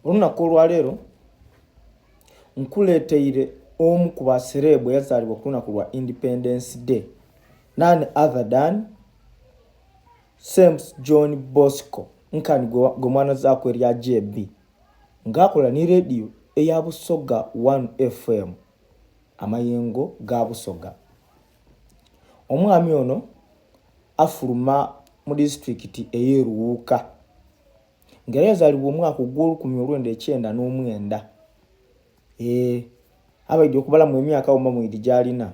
Olunaku olwaleero nkuleeteire omu ku baserebu yazaalibwa ku lunaku lwa Independence Day, none other than James John Bosco nkani gwe mwana zaako erya JB ng'akola ni radio eya Busoga 1 FM amayengo ga Busoga. Omwami ono afuluma mu district ey'Eruwuuka ng'era yazaalibwa omwaka gw'Olukumi abaidde okubalamu emyaka woma mwidi gy'alina.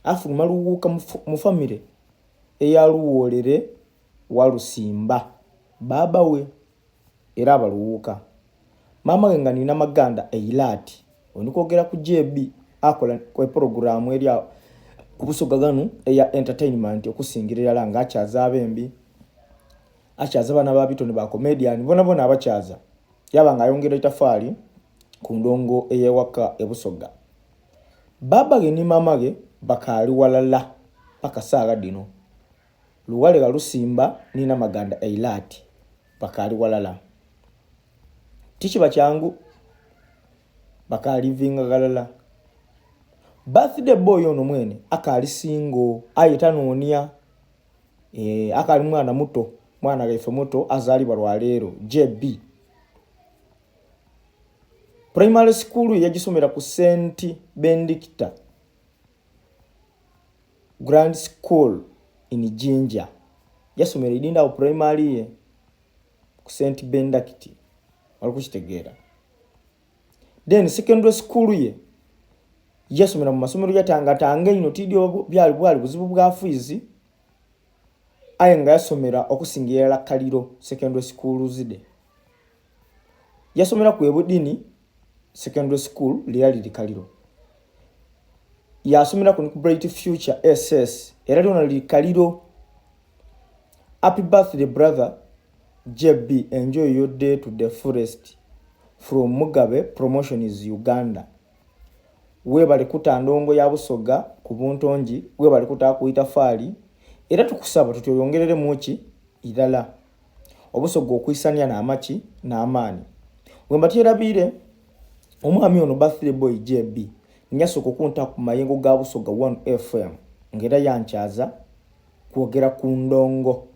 Afuluma Luwuuka mu famire eya Luwoolere wa Lusimba, baba we era abaluwuuka. Mama we nga nina maganda Eilati, onikwogera ku JB akola ku programu erya ku Busoga ganu eya entertainment okusingira ddala ng'akyaza abembi, akyaza bana ba bitone ba comedian bona abakyaza, yaba ng'ayongera itafaali ku ndongo ey'ewaka e Busoga. Baba ge ni mama ge bakaali walala paka saaga dino. Luwale ga Lusimba nina maganda Eilati bakaali walala. Tikiba kyangu bakaali vinga galala. Birthday boy ono mwene akaali singo ayita noonya akaali mwana muto, mwana gaife muto azaalibwa lwaleero JB. Primary school yagisomera ku St. Benedicta Grand School in Jinja. Yasomera idinda primary ye ku St. Benedicta wali kukitegera. Then secondary school ye yasomera mu masomero yatangatanga ino tidio byali bwali buzibu bwa fees ayenga yasomera okusingira la Kaliro secondary school zide. Yasomera ku Ebudini secondary school lyali Kaliro. Yasomera ku Bright Future SS era lyona li Kaliro. Happy birthday brother JB, enjoy your day to the fullest from Mugabe Promotions Uganda. Webale kutandongo ya Busoga ku Buntongi, webale kutaka kuyita faali era tukusaba tutoyongerere muki idala Obusoga okwisanya n'amaki n'amaani. Wembatirabire omwami ono birthday boy JB nyasoko kunta ku mayengo ga Busoga 1 FM ngera yankyaza kwogera ku ndongo.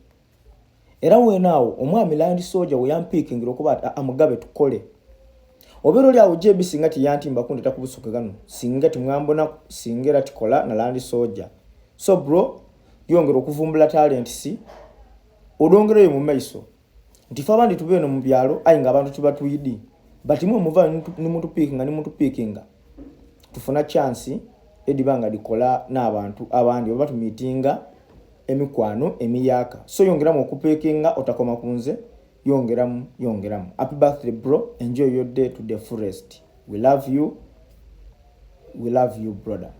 Era wenaawo omwami Land Soldier we yampikingira okuba amugabe tukole. Obero lyawo JB singa tiyantimba kundeta ku Busoga gano singa timwambona singera tikola na Land Soldier. So bro, yongera okuvumbula talents odongereyo mu maiso. Ntifa abandi tubeno mu byalo ayinga abantu tubatuyidi. Bati mwe muva ni muntu pikinga. Tufuna chance edibanga dikola n'abantu abandi baba tumitinga emikwano emiyaka. So yongeramu okupekinga otakoma kunze yongeramu. Happy birthday bro, enjoy your day to the fullest. We love you brother.